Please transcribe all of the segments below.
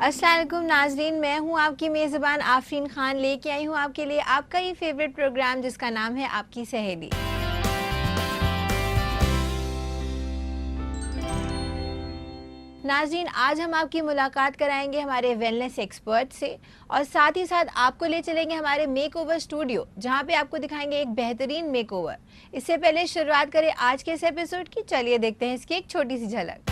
अस्सलाम वालेकुम नाजरीन, मैं हूं आपकी मेज़बान आफरीन खान। लेके आई हूं आपके लिए आपका ही फेवरेट प्रोग्राम जिसका नाम है आपकी सहेली। नाजरीन, आज हम आपकी मुलाकात कराएंगे हमारे वेलनेस एक्सपर्ट से और साथ ही साथ आपको ले चलेंगे हमारे मेकओवर स्टूडियो, जहां पे आपको दिखाएंगे एक बेहतरीन मेकओवर। इससे पहले शुरुआत करें आज के इस एपिसोड की, चलिए देखते हैं इसकी एक छोटी सी झलक।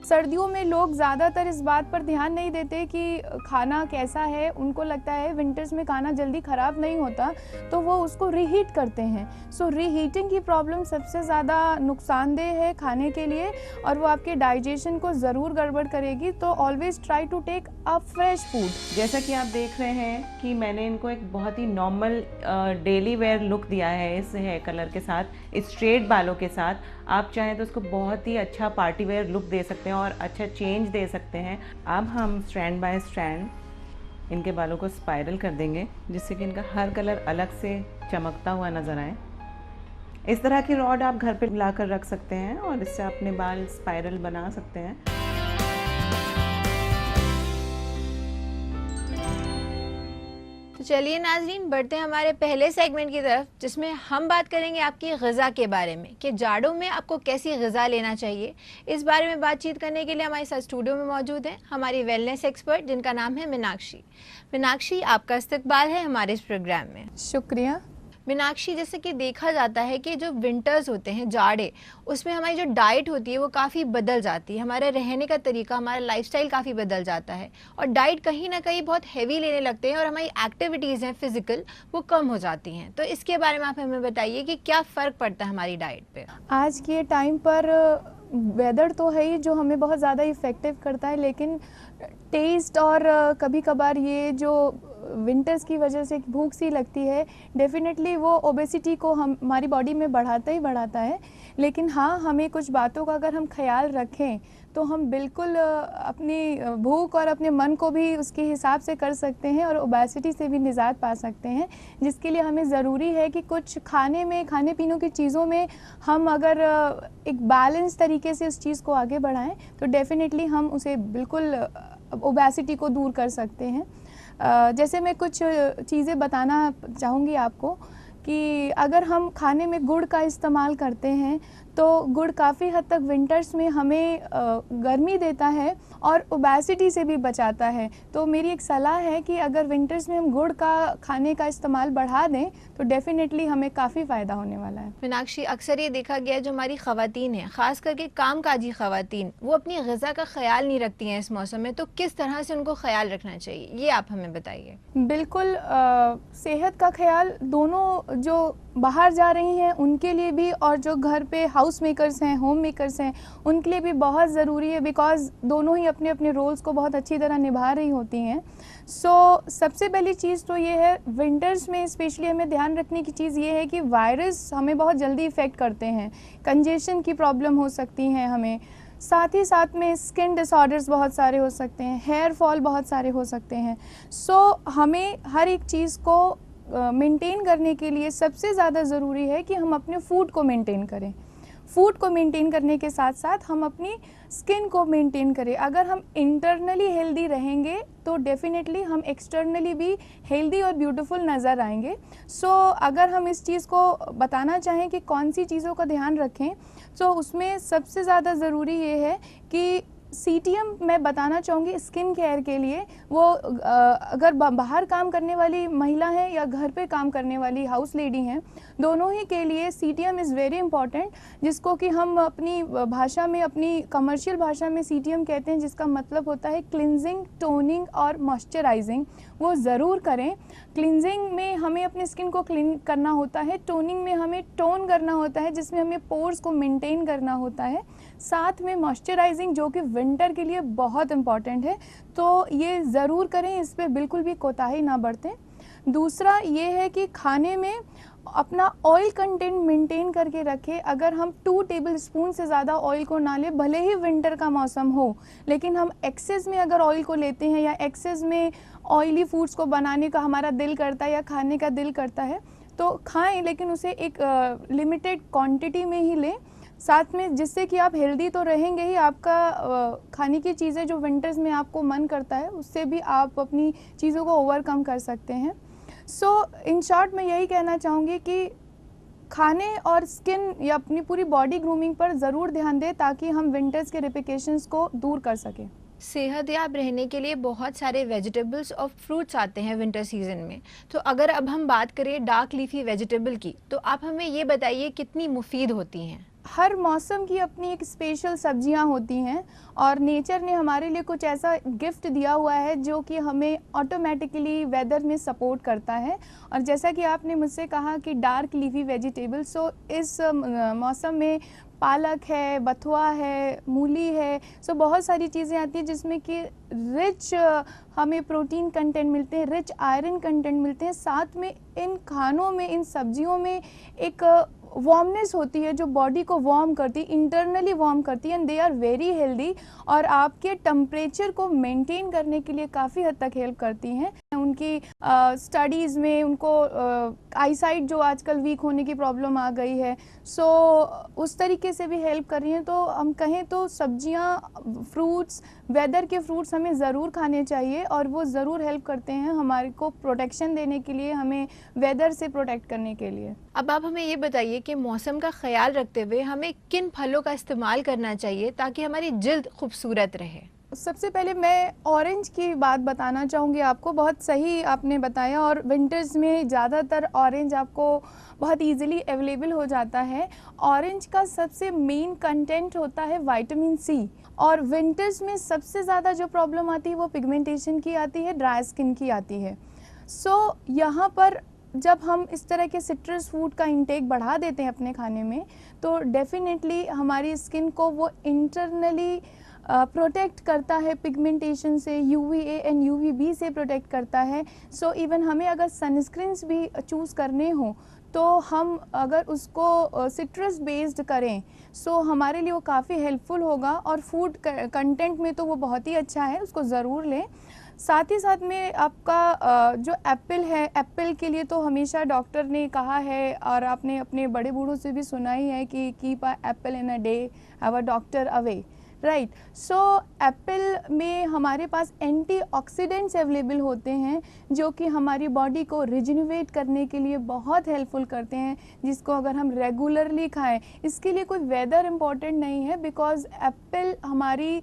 सर्दियों में लोग ज़्यादातर इस बात पर ध्यान नहीं देते कि खाना कैसा है। उनको लगता है विंटर्स में खाना जल्दी ख़राब नहीं होता, तो वो उसको रीहीट करते हैं। सो रीहीटिंग की प्रॉब्लम सबसे ज़्यादा नुकसानदेह है खाने के लिए, और वो आपके डाइजेशन को ज़रूर गड़बड़ करेगी। तो always try to take a fresh food. जैसा कि आप देख रहे हैं कि मैंने इनको एक बहुत ही नॉर्मल डेली वेयर लुक दिया है इस हेयर कलर के साथ, इस स्ट्रेट बालों के साथ। आप चाहें तो उसको बहुत ही अच्छा पार्टी वेयर लुक दे सकते हैं और अच्छा चेंज दे सकते हैं। अब हम स्ट्रैंड बाय स्ट्रैंड इनके बालों को स्पाइरल कर देंगे, जिससे कि इनका हर कलर अलग से चमकता हुआ नज़र आए। इस तरह की रॉड आप घर पे ला कर रख सकते हैं और इससे अपने बाल स्पाइरल बना सकते हैं। तो चलिए नाजरीन, बढ़ते हैं हमारे पहले सेगमेंट की तरफ, जिसमें हम बात करेंगे आपकी ग़िज़ा के बारे में कि जाड़ों में आपको कैसी ग़िज़ा लेना चाहिए। इस बारे में बातचीत करने के लिए हमारे साथ स्टूडियो में मौजूद हैं हमारी वेलनेस एक्सपर्ट, जिनका नाम है मीनाक्षी। मीनाक्षी, आपका इस्तकबाल है हमारे इस प्रोग्राम में। शुक्रिया। मीनाक्षी, जैसे कि देखा जाता है कि जो विंटर्स होते हैं, जाड़े, उसमें हमारी जो डाइट होती है वो काफ़ी बदल जाती है। हमारे रहने का तरीका, हमारा लाइफस्टाइल काफ़ी बदल जाता है और डाइट कहीं ना कहीं बहुत हैवी लेने लगते हैं और हमारी एक्टिविटीज़ हैं फिज़िकल, वो कम हो जाती हैं। तो इसके बारे में आप हमें बताइए कि क्या फ़र्क पड़ता है हमारी डाइट पे। आज के टाइम पर वेदर तो है ही जो हमें बहुत ज़्यादा इफ़ेक्टिव करता है, लेकिन टेस्ट और कभी कभार ये जो विंटर्स की वजह से भूख सी लगती है, डेफिनेटली वो ओबेसिटी को हमारी बॉडी में बढ़ाता ही बढ़ाता है। लेकिन हाँ, हमें कुछ बातों का अगर हम ख्याल रखें तो हम बिल्कुल अपनी भूख और अपने मन को भी उसके हिसाब से कर सकते हैं और ओबेसिटी से भी निजात पा सकते हैं। जिसके लिए हमें ज़रूरी है कि कुछ खाने पीनों की चीज़ों में हम अगर एक बैलेंस तरीके से उस चीज़ को आगे बढ़ाएं तो डेफिनेटली हम उसे बिल्कुल ओबेसिटी को दूर कर सकते हैं। जैसे मैं कुछ चीज़ें बताना चाहूँगी आपको कि अगर हम खाने में गुड़ का इस्तेमाल करते हैं तो गुड़ काफ़ी हद तक विंटर्स में हमें गर्मी देता है और ओबेसिटी से भी बचाता है। तो मेरी एक सलाह है कि अगर विंटर्स में हम गुड़ का खाने का इस्तेमाल बढ़ा दें तो डेफिनेटली हमें काफ़ी फ़ायदा होने वाला है। मीनाक्षी, अक्सर ये देखा गया है जो हमारी ख़वातीन हैं, ख़ास करके कामकाजी ख़वातीन, वो अपनी ग़िज़ा का ख्याल नहीं रखती हैं इस मौसम में। तो किस तरह से उनको ख्याल रखना चाहिए, ये आप हमें बताइए। बिल्कुल, सेहत का ख्याल दोनों जो बाहर जा रही हैं उनके लिए भी और जो घर पे हाउस मेकर्स हैं, होम मेकर्स हैं, उनके लिए भी बहुत ज़रूरी है, बिकॉज़ दोनों ही अपने अपने रोल्स को बहुत अच्छी तरह निभा रही होती हैं। सबसे पहली चीज़ तो ये है, विंटर्स में स्पेशली हमें ध्यान रखने की चीज़ ये है कि वायरस हमें बहुत जल्दी इफ़ेक्ट करते हैं। कंजेशन की प्रॉब्लम हो सकती है हमें, साथ ही साथ में स्किन डिसऑर्डर्स बहुत सारे हो सकते हैं, हेयर फॉल बहुत सारे हो सकते हैं। हमें हर एक चीज़ को मेंटेन करने के लिए सबसे ज़्यादा ज़रूरी है कि हम अपने फूड को मेंटेन करें। फूड को मेंटेन करने के साथ साथ हम अपनी स्किन को मेंटेन करें। अगर हम इंटरनली हेल्दी रहेंगे तो डेफिनेटली हम एक्सटर्नली भी हेल्दी और ब्यूटीफुल नज़र आएंगे। अगर हम इस चीज़ को बताना चाहें कि कौन सी चीज़ों का ध्यान रखें, तो उसमें सबसे ज़्यादा ज़रूरी ये है कि सीटीएम मैं बताना चाहूँगी स्किन केयर के लिए। वो अगर बाहर काम करने वाली महिला हैं या घर पे काम करने वाली हाउस लेडी हैं, दोनों ही के लिए सीटीएम इज़ वेरी इंपॉर्टेंट, जिसको कि हम अपनी भाषा में, अपनी कमर्शियल भाषा में सीटीएम कहते हैं, जिसका मतलब होता है क्लिनजिंग, टोनिंग और मॉइस्चराइजिंग। वो ज़रूर करें। क्लिनजिंग में हमें अपनी स्किन को क्लीन करना होता है, टोनिंग में हमें टोन करना होता है, जिसमें हमें पोर्स को मेंटेन करना होता है, साथ में मॉइस्चराइजिंग जो कि विंटर के लिए बहुत इम्पॉर्टेंट है। तो ये ज़रूर करें, इस पे बिल्कुल भी कोताही ना बरतें। दूसरा ये है कि खाने में अपना ऑयल कंटेंट मेंटेन करके रखें। अगर हम 2 टेबलस्पून से ज़्यादा ऑयल को ना लें, भले ही विंटर का मौसम हो, लेकिन हम एक्सेस में अगर ऑयल को लेते हैं या एक्सेस में ऑयली फूड्स को बनाने का हमारा दिल करता है या खाने का दिल करता है तो खाएं, लेकिन उसे एक लिमिटेड क्वांटिटी में ही लें। साथ में जिससे कि आप हेल्दी तो रहेंगे ही, आपका खाने की चीज़ें जो विंटर्स में आपको मन करता है उससे भी आप अपनी चीज़ों को ओवरकम कर सकते हैं। सो इन शॉर्ट मैं यही कहना चाहूँगी कि खाने और स्किन या अपनी पूरी बॉडी ग्रूमिंग पर ज़रूर ध्यान दें ताकि हम विंटर्स के रिप्लिकेशंस को दूर कर सकें। सेहतयाब रहने के लिए बहुत सारे वेजिटेबल्स और फ्रूट्स आते हैं विंटर सीजन में। तो अगर अब हम बात करें डार्क लीफी वेजिटेबल की, तो आप हमें ये बताइए कितनी मुफीद होती हैं। हर मौसम की अपनी एक स्पेशल सब्जियां होती हैं और नेचर ने हमारे लिए कुछ ऐसा गिफ्ट दिया हुआ है जो कि हमें ऑटोमेटिकली वेदर में सपोर्ट करता है। और जैसा कि आपने मुझसे कहा कि डार्क लीफी वेजिटेबल, सो इस मौसम में पालक है, बथुआ है, मूली है, सो बहुत सारी चीज़ें आती हैं जिसमें कि रिच हमें प्रोटीन कंटेंट मिलते हैं, रिच आयरन कंटेंट मिलते हैं। साथ में इन खानों में, इन सब्जियों में एक वार्मनेस होती है जो बॉडी को वार्म करती है, इंटरनली वार्म करती है, and they are very healthy और आपके टेम्परेचर को मेंटेन करने के लिए काफ़ी हद तक हेल्प करती हैं। उनकी स्टडीज़ में उनको आईसाइट जो आजकल वीक होने की प्रॉब्लम आ गई है, सो उस तरीके से भी हेल्प कर रही हैं। तो हम कहें तो सब्जियां, फ्रूट्स, वेदर के फ्रूट्स हमें ज़रूर खाने चाहिए और वो ज़रूर हेल्प करते हैं हमारे को प्रोटेक्शन देने के लिए, हमें वेदर से प्रोटेक्ट करने के लिए। अब आप हमें ये बताइए कि मौसम का ख्याल रखते हुए हमें किन फलों का इस्तेमाल करना चाहिए ताकि हमारी जिल्द खूबसूरत रहे। सबसे पहले मैं ऑरेंज की बात बताना चाहूँगी आपको, बहुत सही आपने बताया। और विंटर्स में ज़्यादातर ऑरेंज आपको बहुत इजीली अवेलेबल हो जाता है। ऑरेंज का सबसे मेन कंटेंट होता है विटामिन सी, और विंटर्स में सबसे ज़्यादा जो प्रॉब्लम आती है वो पिगमेंटेशन की आती है, ड्राई स्किन की आती है। सो यहाँ पर जब हम इस तरह के सिट्रस फूड का इंटेक बढ़ा देते हैं अपने खाने में, तो डेफिनेटली हमारी स्किन को वो इंटरनली प्रोटेक्ट करता है पिगमेंटेशन से, UVA एंड UVB से प्रोटेक्ट करता है। सो इवन हमें अगर सनस्क्रीन्स भी चूज़ करने हो तो हम अगर उसको सिट्रस बेस्ड करें, सो हमारे लिए वो काफ़ी हेल्पफुल होगा। और फूड कंटेंट में तो वो बहुत ही अच्छा है, उसको ज़रूर लें। साथ ही साथ में आपका जो एप्पल है, एप्पल के लिए तो हमेशा डॉक्टर ने कहा है और आपने अपने बड़े बूढ़ों से भी सुना ही है कि keep a apple in a day, have a doctor away, right. So Apple में हमारे पास एंटीऑक्सीडेंट्स अवेलेबल होते हैं जो कि हमारी बॉडी को रिजनरेट करने के लिए बहुत हेल्पफुल करते हैं, जिसको अगर हम रेगुलरली खाएं। इसके लिए कोई वेदर इम्पॉर्टेंट नहीं है, बिकॉज एप्पल हमारी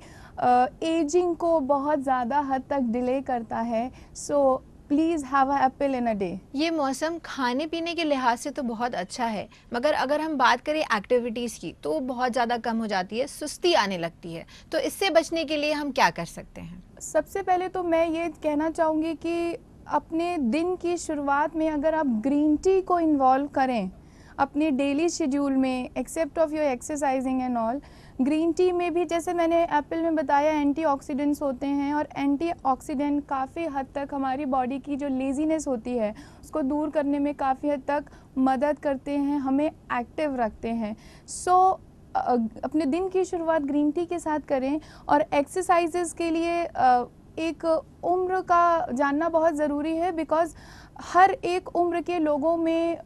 एजिंग को बहुत ज़्यादा हद तक डिले करता है। So please have a apple in a day. ये मौसम खाने पीने के लिहाज से तो बहुत अच्छा है, मगर अगर हम बात करें एक्टिविटीज़ की तो बहुत ज़्यादा कम हो जाती है, सुस्ती आने लगती है। तो इससे बचने के लिए हम क्या कर सकते हैं? सबसे पहले तो मैं ये कहना चाहूँगी कि अपने दिन की शुरुआत में अगर आप ग्रीन टी को इन्वॉल्व करें अपने डेली शेड्यूल में, except of your exercising and all, green tea में भी जैसे मैंने एप्पल में बताया एंटीऑक्सीडेंट्स होते हैं, और एंटीऑक्सीडेंट काफ़ी हद तक हमारी बॉडी की जो लेज़ीनेस होती है उसको दूर करने में काफ़ी हद तक मदद करते हैं, हमें एक्टिव रखते हैं। सो अपने दिन की शुरुआत ग्रीन टी के साथ करें। और एक्सरसाइजेस के लिए एक उम्र का जानना बहुत ज़रूरी है, बिकॉज़ हर एक उम्र के लोगों में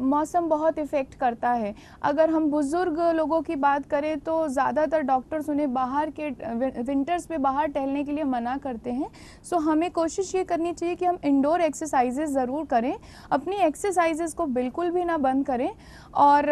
मौसम बहुत इफ़ेक्ट करता है। अगर हम बुज़ुर्ग लोगों की बात करें तो ज़्यादातर डॉक्टर्स उन्हें बाहर के विंटर्स में बाहर टहलने के लिए मना करते हैं। सो हमें कोशिश ये करनी चाहिए कि हम इंडोर एक्सरसाइजेस ज़रूर करें, अपनी एक्सरसाइजेस को बिल्कुल भी ना बंद करें। और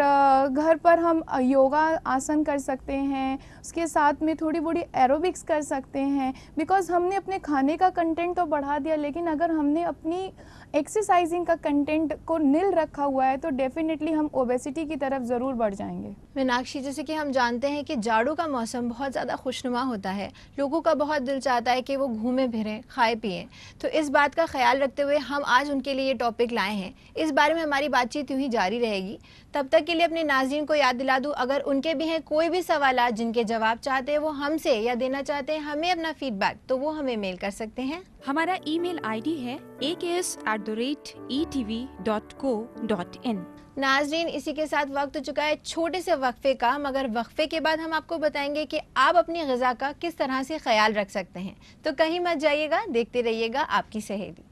घर पर हम योगा आसन कर सकते हैं, उसके साथ में थोड़ी बड़ी एरोबिक्स कर सकते हैं, बिकॉज़ हमने अपने खाने का कंटेंट तो बढ़ा दिया, लेकिन अगर हमने अपनी एक्सरसाइजिंग का कंटेंट को नील रखा हुआ है तो डेफिनेटली हम ओबेसिटी की तरफ ज़रूर बढ़ जाएंगे। मीनाक्षी, जैसे कि हम जानते हैं कि जाड़ों का मौसम बहुत ज़्यादा खुशनुमा होता है, लोगों का बहुत दिल चाहता है कि वो घूमें फिरें, खाए पिएं। तो इस बात का ख्याल रखते हुए हम आज उनके लिए ये टॉपिक लाए हैं। इस बारे में हमारी बातचीत यूँ ही जारी रहेगी। तब तक के लिए अपने नाज़रीन को याद दिला दूँ, अगर उनके भी हैं कोई भी सवाल जिनके जवाब चाहते हैं वो हमसे या देना चाहते हैं हमें अपना फीडबैक, तो वो हमें मेल कर सकते हैं। हमारा ईमेल आईडी है aks@etv.co.in। नाज़रीन, इसी के साथ वक्त हो चुका है छोटे से वक्फे का, मगर वक्फे के बाद हम आपको बताएंगे कि आप अपनी ग़िज़ा का किस तरह से ख्याल रख सकते हैं। तो कहीं मत जाइएगा, देखते रहिएगा आपकी सहेली।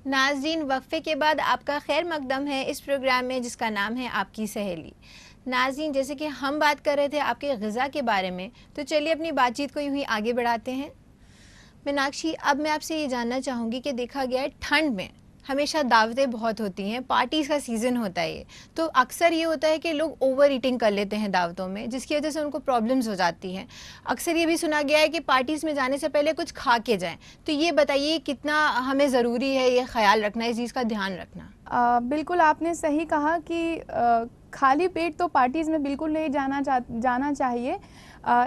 नाज़रीन, वक्फे के बाद आपका खैर मकदम है इस प्रोग्राम में जिसका नाम है आपकी सहेली। नाज़रीन, जैसे कि हम बात कर रहे थे आपके ग़िज़ा के बारे में, तो चलिए अपनी बातचीत को यूँ ही आगे बढ़ाते हैं। मीनाक्षी, अब मैं आपसे ये जानना चाहूँगी कि देखा गया है ठंड में हमेशा दावतें बहुत होती हैं, पार्टीज़ का सीज़न होता है ये, तो अक्सर ये होता है कि लोग ओवर ईटिंग कर लेते हैं दावतों में, जिसकी वजह से उनको प्रॉब्लम्स हो जाती हैं। अक्सर ये भी सुना गया है कि पार्टीज़ में जाने से पहले कुछ खा के जाएं, तो ये बताइए कितना हमें ज़रूरी है ये ख्याल रखना, इस चीज़ का ध्यान रखना। बिल्कुल आपने सही कहा कि खाली पेट तो पार्टीज़ में बिल्कुल नहीं जाना चाहिए।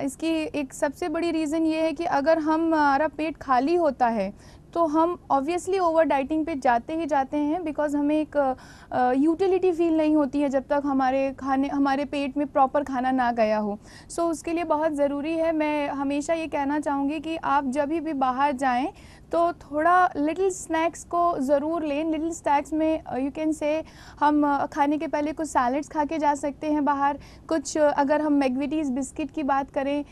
इसकी एक सबसे बड़ी रीज़न ये है कि अगर हमारा पेट खाली होता है तो हम ऑब्वियसली ओवर डाइटिंग पे जाते ही जाते हैं, बिकॉज़ हमें एक यूटिलिटी फील नहीं होती है जब तक हमारे पेट में प्रॉपर खाना ना गया हो। सो उसके लिए बहुत ज़रूरी है, मैं हमेशा ये कहना चाहूँगी कि आप जब भी बाहर जाएं तो थोड़ा लिटिल स्नैक्स को ज़रूर लें। लिटिल स्नैक्स में यू कैन से हम खाने के पहले कुछ सैलड्स खा के जा सकते हैं बाहर। कुछ अगर हम मैकविटीज़ बिस्किट की बात करें,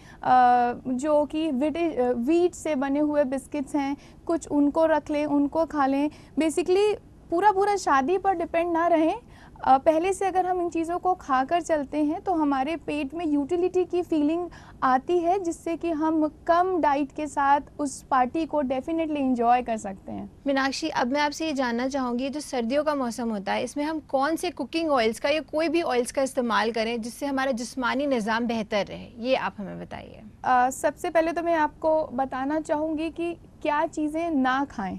जो कि वीट से बने हुए बिस्किट्स हैं, कुछ उनको रख लें, उनको खा लें। बेसिकली पूरा शादी पर डिपेंड ना रहें। पहले से अगर हम इन चीज़ों को खाकर चलते हैं तो हमारे पेट में यूटिलिटी की फीलिंग आती है, जिससे कि हम कम डाइट के साथ उस पार्टी को डेफिनेटली एंजॉय कर सकते हैं। मीनाक्षी, अब मैं आपसे ये जानना चाहूँगी, जो सर्दियों का मौसम होता है इसमें हम कौन से कुकिंग ऑयल्स का या कोई भी ऑयल्स का इस्तेमाल करें जिससे हमारा जिस्मानी निज़ाम बेहतर रहे, ये आप हमें बताइए। सबसे पहले तो मैं आपको बताना चाहूँगी कि क्या चीज़ें ना खाएं।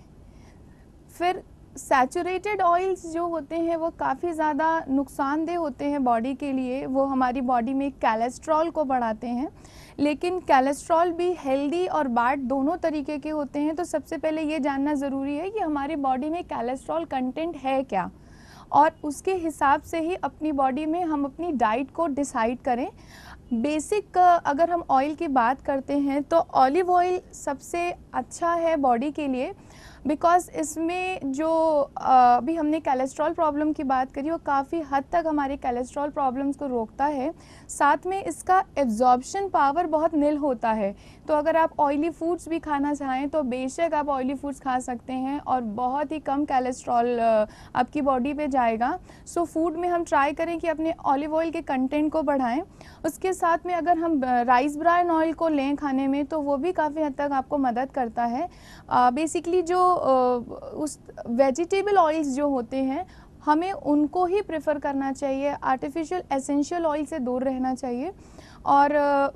फिर सैचुरेटेड ऑयल्स जो होते हैं वो काफ़ी ज़्यादा नुकसानदेह होते हैं बॉडी के लिए। वो हमारी बॉडी में कोलेस्ट्रॉल को बढ़ाते हैं, लेकिन कोलेस्ट्रॉल भी हेल्दी और बैड दोनों तरीके के होते हैं। तो सबसे पहले ये जानना ज़रूरी है कि हमारी बॉडी में कोलेस्ट्रॉल कंटेंट है क्या, और उसके हिसाब से ही अपनी बॉडी में हम अपनी डाइट को डिसाइड करें। बेसिक अगर हम ऑयल की बात करते हैं तो ऑलिव ऑयल सबसे अच्छा है बॉडी के लिए, बिकॉज़ इसमें जो अभी हमने कोलेस्ट्रॉल प्रॉब्लम की बात करी, वो काफ़ी हद तक हमारे कोलेस्ट्रॉल प्रॉब्लम्स को रोकता है। साथ में इसका एब्जॉर्प्शन पावर बहुत नील होता है। तो अगर आप ऑयली फूड्स भी खाना चाहें तो बेशक आप ऑयली फूड्स खा सकते हैं और बहुत ही कम कोलेस्ट्रॉल आपकी बॉडी पे जाएगा। सो फूड में हम ट्राई करें कि अपने ऑलिव ऑयल के कंटेंट को बढ़ाएं। उसके साथ में अगर हम राइस ब्रान ऑयल को लें खाने में तो वो भी काफ़ी हद तक आपको मदद करता है। बेसिकली जो उस वेजिटेबल ऑयल्स जो होते हैं हमें उनको ही प्रेफर करना चाहिए। आर्टिफिशियल एसेंशियल ऑयल से दूर रहना चाहिए, और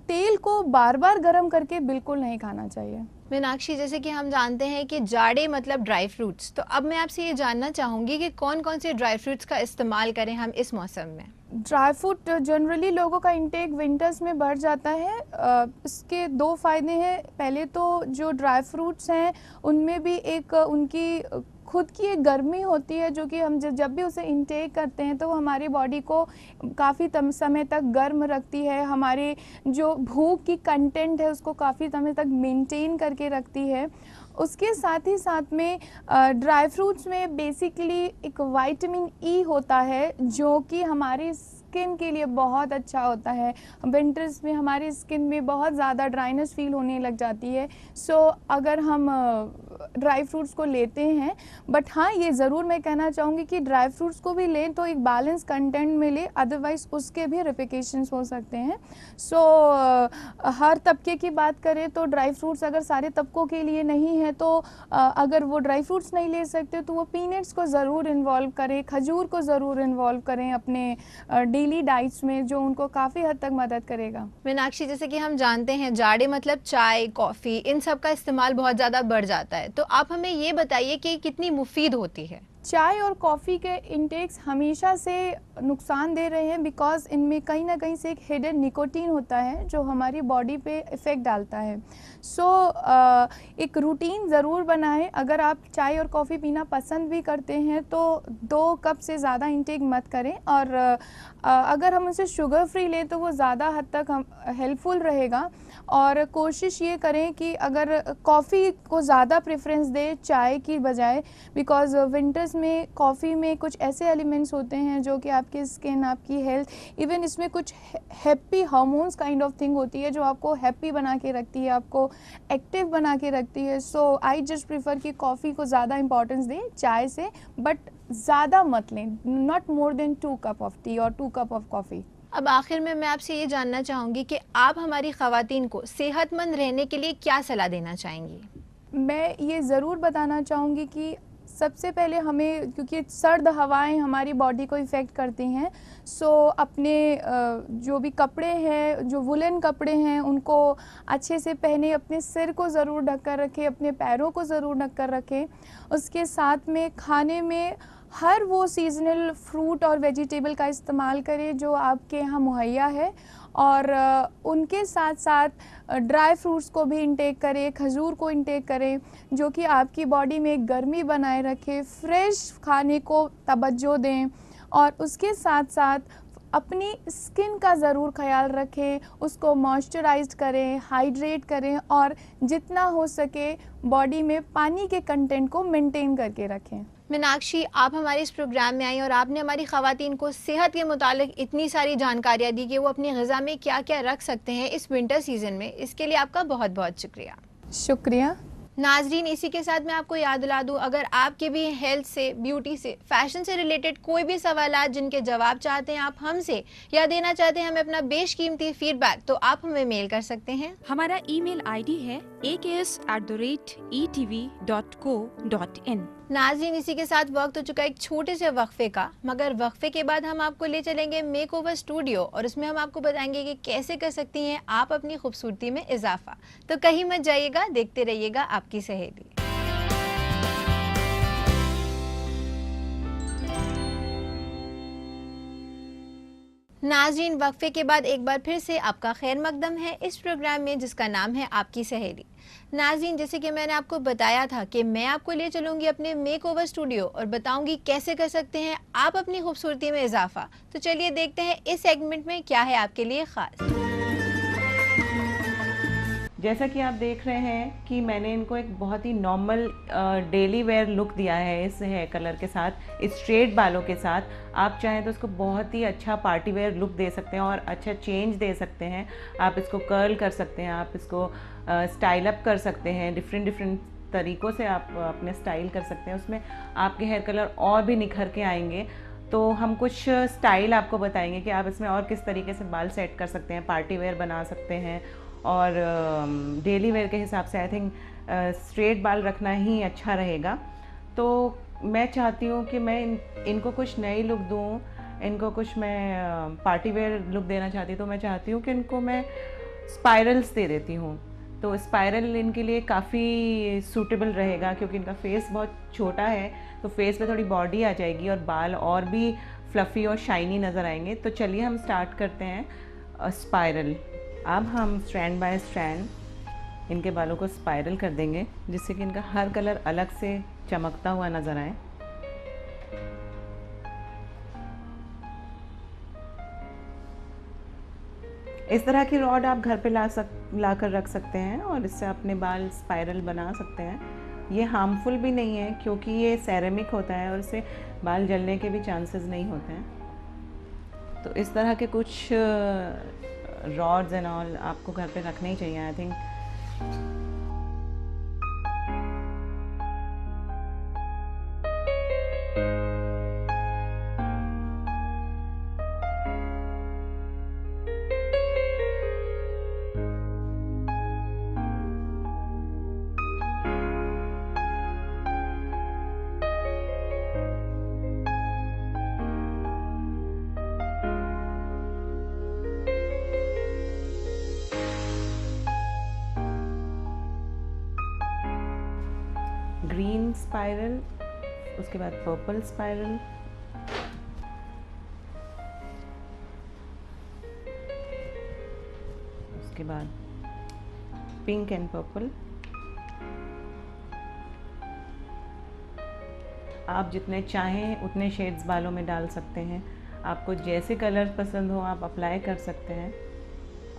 तेल को बार बार गर्म करके बिल्कुल नहीं खाना चाहिए। मीनाक्षी, जैसे कि हम जानते हैं कि जाड़े मतलब ड्राई फ्रूट्स, तो अब मैं आपसे ये जानना चाहूँगी कि कौन कौन से ड्राई फ्रूट्स का इस्तेमाल करें हम इस मौसम में। ड्राई फ्रूट जनरली लोगों का इंटेक विंटर्स में बढ़ जाता है। इसके दो फ़ायदे हैं। पहले तो जो ड्राई फ्रूट्स हैं उनमें भी एक उनकी खुद की एक गर्मी होती है, जो कि हम जब भी उसे इंटेक करते हैं तो वो हमारी बॉडी को काफ़ी समय तक गर्म रखती है। हमारे जो भूख की कंटेंट है उसको काफ़ी समय तक मेंटेन करके रखती है। उसके साथ ही साथ में ड्राई फ्रूट्स में बेसिकली एक विटामिन ई होता है, जो कि हमारी स्किन के लिए बहुत अच्छा होता है। विंटर्स में हमारी स्किन में बहुत ज़्यादा ड्राइनेस फील होने लग जाती है। सो अगर हम ड्राई फ्रूट्स को लेते हैं, बट हाँ ये ज़रूर मैं कहना चाहूँगी कि ड्राई फ्रूट्स को भी लें तो एक बैलेंस कंटेंट मिले, अदरवाइज़ उसके भी रिप्लिकेशंस हो सकते हैं। सो हर तबके की बात करें तो ड्राई फ्रूट्स अगर सारे तबकों के लिए नहीं है तो अगर वो ड्राई फ्रूट्स नहीं ले सकते तो वो पीनट्स को ज़रूर इन्वॉल्व करें, खजूर को ज़रूर इन्वॉल्व करें अपने डेली डाइट्स में, जो उनको काफ़ी हद तक मदद करेगा। मीनाक्षी, जैसे कि हम जानते हैं जाड़े मतलब चाय, कॉफ़ी, इन सब का इस्तेमाल बहुत ज़्यादा बढ़ जाता है, तो आप हमें ये बताइए कि कितनी मुफीद होती है। चाय और कॉफ़ी के इंटेक्स हमेशा से नुकसान दे रहे हैं, बिकॉज़ इनमें कहीं ना कहीं से एक हिडन निकोटीन होता है जो हमारी बॉडी पे इफ़ेक्ट डालता है। सो एक रूटीन ज़रूर बनाएं। अगर आप चाय और कॉफ़ी पीना पसंद भी करते हैं तो 2 कप से ज़्यादा इंटेक मत करें, और अगर हम उसे शुगर फ्री लें तो वो ज़्यादा हद तक हम हेल्पफुल रहेगा। और कोशिश ये करें कि अगर कॉफ़ी को ज़्यादा प्रेफरेंस दे चाय की बजाय, बिकॉज विंटर्स में कॉफ़ी में कुछ ऐसे एलिमेंट्स होते हैं जो कि आपकी स्किन, आपकी हेल्थ, इवन इसमें कुछ happy hormones kind of thing होती है जो आपको हैप्पी बना के रखती है, आपको एक्टिव बना के रखती है। सो आई जस्ट प्रेफर कि कॉफ़ी को ज़्यादा इंपॉर्टेंस दें चाय से, बट ज़्यादा मत लें, not more than 2 cup of T और 2 कप ऑफ कॉफ़ी। अब आखिर में मैं आपसे ये जानना चाहूँगी कि आप हमारी ख़वातीन को सेहतमंद रहने के लिए क्या सलाह देना चाहेंगी? मैं ये ज़रूर बताना चाहूँगी कि सबसे पहले हमें, क्योंकि सर्द हवाएं हमारी बॉडी को इफ़ेक्ट करती हैं, सो अपने जो भी कपड़े हैं, जो वुलन कपड़े हैं, उनको अच्छे से पहने, अपने सिर को ज़रूर ढक कर रखें, अपने पैरों को ज़रूर ढक कर रखें। उसके साथ में खाने में हर वो सीजनल फ्रूट और वेजिटेबल का इस्तेमाल करें जो आपके यहाँ मुहैया है, और उनके साथ साथ ड्राई फ्रूट्स को भी इंटेक करें, खजूर को इंटेक करें जो कि आपकी बॉडी में गर्मी बनाए रखे। फ्रेश खाने को तवज्जो दें, और उसके साथ साथ अपनी स्किन का ज़रूर ख्याल रखें, उसको मॉइस्चराइज्ड करें, हाइड्रेट करें, और जितना हो सके बॉडी में पानी के कंटेंट को मेंटेन करके रखें। मीनाक्षी, आप हमारे इस प्रोग्राम में आई और आपने हमारी ख़वातीन को सेहत के मुतालिक इतनी सारी जानकारियाँ दी कि वो अपनी ग़िज़ा में क्या क्या रख सकते हैं इस विंटर सीज़न में। इसके लिए आपका बहुत बहुत शुक्रिया। शुक्रिया। नाजरीन, इसी के साथ मैं आपको याद दिला दूं, अगर आपके भी हेल्थ से, ब्यूटी से, फैशन से रिलेटेड कोई भी सवालात जिनके जवाब चाहते हैं आप हमसे या देना चाहते हैं हमें अपना बेशकीमती फीडबैक, तो आप हमें मेल कर सकते हैं। हमारा ईमेल आईडी है aks@etv.co.in। नाज़रीन, इसी के साथ वक्त हो चुका एक छोटे से वक्फे का, मगर वक्फे के बाद हम आपको ले चलेंगे मेकओवर स्टूडियो और उसमें हम आपको बताएंगे कि कैसे कर सकती हैं आप अपनी खूबसूरती में इजाफा। तो कहीं मत जाइएगा, देखते रहिएगा आपकी सहेली। नाज़रीन, वक्फे के बाद एक बार फिर से आपका खैर मकदम है इस प्रोग्राम में जिसका नाम है आपकी सहेली। नाज़रीन, जैसे कि मैंने आपको बताया था कि मैं आपको ले चलूँगी अपने मेकओवर स्टूडियो और बताऊँगी कैसे कर सकते हैं आप अपनी खूबसूरती में इजाफा। तो चलिए देखते हैं इस सेगमेंट में क्या है आपके लिए ख़ास। जैसा कि आप देख रहे हैं कि मैंने इनको एक बहुत ही नॉर्मल डेली वेयर लुक दिया है इस हेयर कलर के साथ, इस स्ट्रेट बालों के साथ। आप चाहें तो इसको बहुत ही अच्छा पार्टी वेयर लुक दे सकते हैं और अच्छा चेंज दे सकते हैं। आप इसको कर्ल कर सकते हैं, आप इसको स्टाइल अप कर सकते हैं, डिफरेंट तरीक़ों से आप अपने स्टाइल कर सकते हैं। उसमें आपके हेयर कलर और भी निखर के आएंगे। तो हम कुछ स्टाइल आपको बताएंगे कि आप इसमें और किस तरीके से बाल सेट कर सकते हैं, पार्टी वेयर बना सकते हैं, और डेली वेयर के हिसाब से आई थिंक स्ट्रेट बाल रखना ही अच्छा रहेगा। तो मैं चाहती हूँ कि मैं इनको कुछ नई लुक दूँ, इनको कुछ मैं पार्टी वेयर लुक देना चाहती हूँ। तो मैं चाहती हूँ कि इनको मैं स्पाइरल्स दे देती हूँ। तो स्पाइरल इनके लिए काफ़ी सूटेबल रहेगा क्योंकि इनका फेस बहुत छोटा है, तो फेस पे थोड़ी बॉडी आ जाएगी और बाल और भी फ्लफ़ी और शाइनी नज़र आएंगे। तो चलिए हम स्टार्ट करते हैं स्पाइरल। अब हम स्ट्रैंड बाय स्ट्रैंड इनके बालों को स्पाइरल कर देंगे जिससे कि इनका हर कलर अलग से चमकता हुआ नज़र आए। इस तरह की रॉड आप घर पे ला कर रख सकते हैं और इससे अपने बाल स्पाइरल बना सकते हैं। ये हार्मफुल भी नहीं है क्योंकि ये सेरेमिक होता है और इससे बाल जलने के भी चांसेस नहीं होते हैं। तो इस तरह के कुछ रॉड्स एंड ऑल आपको घर पे रखने ही चाहिए आई थिंक। ग्रीन स्पाइरल, उसके बाद पर्पल स्पाइरल, उसके बाद पिंक एंड पर्पल। आप जितने चाहें उतने शेड्स बालों में डाल सकते हैं। आपको जैसे कलर पसंद हो आप अप्लाई कर सकते हैं।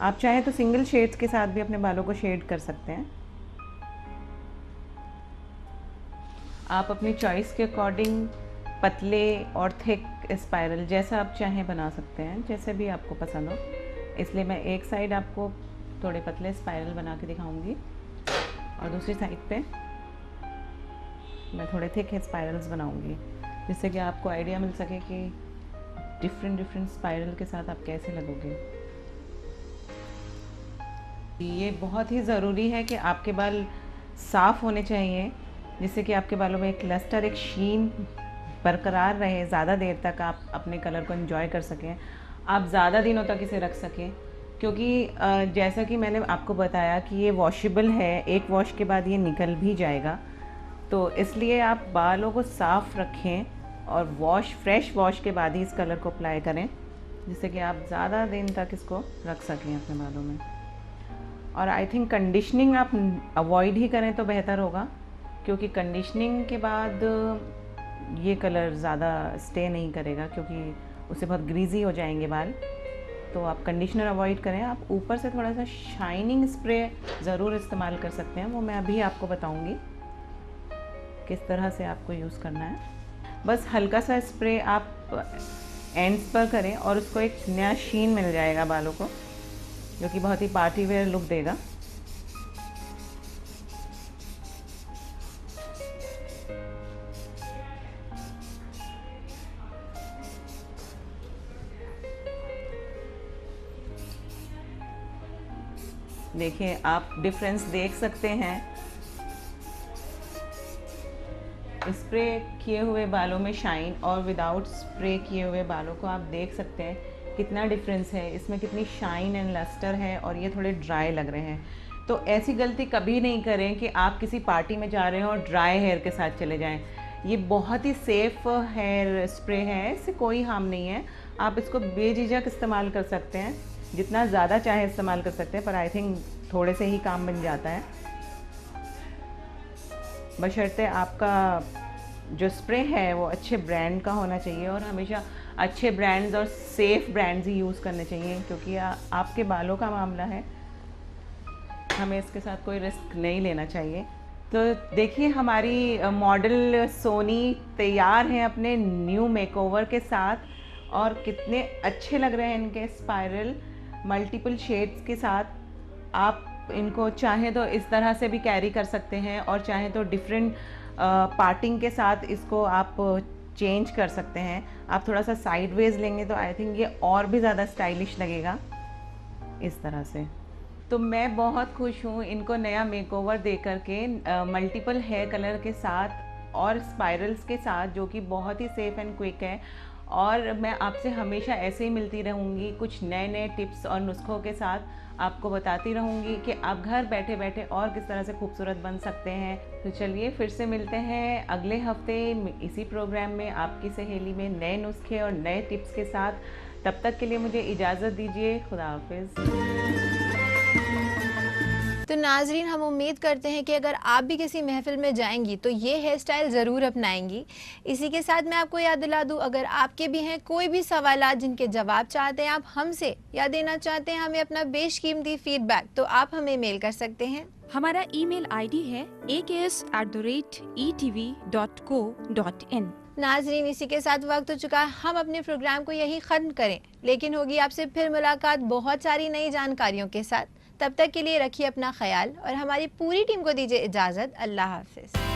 आप चाहें तो सिंगल शेड्स के साथ भी अपने बालों को शेड कर सकते हैं। आप अपनी चॉइस के अकॉर्डिंग पतले और थिक स्पाइरल जैसा आप चाहें बना सकते हैं, जैसे भी आपको पसंद हो। इसलिए मैं एक साइड आपको थोड़े पतले स्पाइरल बना के दिखाऊंगी और दूसरी साइड पे मैं थोड़े थिक स्पाइरल्स बनाऊंगी, जिससे कि आपको आइडिया मिल सके कि डिफरेंट स्पाइरल के साथ आप कैसे लगोगे। ये बहुत ही ज़रूरी है कि आपके बाल साफ़ होने चाहिए, जिससे कि आपके बालों में एक लस्टर, एक शीन बरकरार रहे, ज़्यादा देर तक आप अपने कलर को एंजॉय कर सकें, आप ज़्यादा दिनों तक इसे रख सकें। क्योंकि जैसा कि मैंने आपको बताया कि ये वॉशेबल है, एक वॉश के बाद ये निकल भी जाएगा, तो इसलिए आप बालों को साफ़ रखें और फ्रेश वॉश के बाद ही इस कलर को अप्लाई करें, जिससे कि आप ज़्यादा दिन तक इसको रख सकें अपने बालों में। और आई थिंक कंडीशनिंग आप अवॉइड ही करें तो बेहतर होगा, क्योंकि कंडीशनिंग के बाद ये कलर ज़्यादा स्टे नहीं करेगा, क्योंकि उससे बहुत ग्रीजी हो जाएंगे बाल। तो आप कंडीशनर अवॉइड करें। आप ऊपर से थोड़ा सा शाइनिंग स्प्रे ज़रूर इस्तेमाल कर सकते हैं, वो मैं अभी आपको बताऊंगी किस तरह से आपको यूज़ करना है। बस हल्का सा स्प्रे आप एंड्स पर करें और उसको एक नया शीन मिल जाएगा बालों को, जो कि बहुत ही पार्टी वेयर लुक देगा। देखिए, आप डिफरेंस देख सकते हैं। स्प्रे किए हुए बालों में शाइन और विदाउट स्प्रे किए हुए बालों को आप देख सकते हैं कितना डिफरेंस है, इसमें कितनी शाइन एंड लस्टर है और ये थोड़े ड्राई लग रहे हैं। तो ऐसी गलती कभी नहीं करें कि आप किसी पार्टी में जा रहे हो और ड्राई हेयर के साथ चले जाएं। ये बहुत ही सेफ़ हेयर स्प्रे है, इससे कोई हार्म नहीं है। आप इसको बेझिझक इस्तेमाल कर सकते हैं, जितना ज़्यादा चाहे इस्तेमाल कर सकते हैं, पर आई थिंक थोड़े से ही काम बन जाता है। बशर्ते आपका जो स्प्रे है वो अच्छे ब्रांड का होना चाहिए, और हमेशा अच्छे ब्रांड्स और सेफ़ ब्रांड्स ही यूज़ करने चाहिए, क्योंकि आपके बालों का मामला है, हमें इसके साथ कोई रिस्क नहीं लेना चाहिए। तो देखिए, हमारी मॉडल सोनी तैयार हैं अपने न्यू मेकओवर के साथ, और कितने अच्छे लग रहे हैं इनके स्पाइरल मल्टीपल शेड्स के साथ। आप इनको चाहें तो इस तरह से भी कैरी कर सकते हैं, और चाहें तो डिफरेंट पार्टिंग के साथ इसको आप चेंज कर सकते हैं। आप थोड़ा सा साइडवेज लेंगे तो आई थिंक ये और भी ज़्यादा स्टाइलिश लगेगा इस तरह से। तो मैं बहुत खुश हूँ इनको नया मेकओवर दे करके, मल्टीपल हेयर कलर के साथ और स्पाइरल्स के साथ, जो कि बहुत ही सेफ़ एंड क्विक है। और मैं आपसे हमेशा ऐसे ही मिलती रहूँगी, कुछ नए नए टिप्स और नुस्खों के साथ आपको बताती रहूँगी कि आप घर बैठे बैठे और किस तरह से खूबसूरत बन सकते हैं। तो चलिए, फिर से मिलते हैं अगले हफ्ते इसी प्रोग्राम में आपकी सहेली में नए नुस्खे और नए टिप्स के साथ। तब तक के लिए मुझे इजाज़त दीजिए। खुदा हाफिज़। तो नाजरीन, हम उम्मीद करते हैं कि अगर आप भी किसी महफिल में जाएंगी तो ये हेयर स्टाइल ज़रूर अपनाएंगी। इसी के साथ मैं आपको याद दिला दूँ, अगर आपके भी हैं कोई भी सवालात जिनके जवाब चाहते हैं आप हमसे, या देना चाहते हैं हमें अपना बेशकीमती फीडबैक, तो आप हमें मेल कर सकते हैं। हमारा ईमेल आईडी है aks@etv.co.in। नाजरीन, इसी के साथ वक्त हो चुका है हम अपने प्रोग्राम को यही ख़त्म करें, लेकिन होगी आपसे फिर मुलाकात बहुत सारी नई जानकारियों के साथ। तब तक के लिए रखिए अपना ख्याल और हमारी पूरी टीम को दीजिए इजाज़त। अल्लाह हाफ़िज़।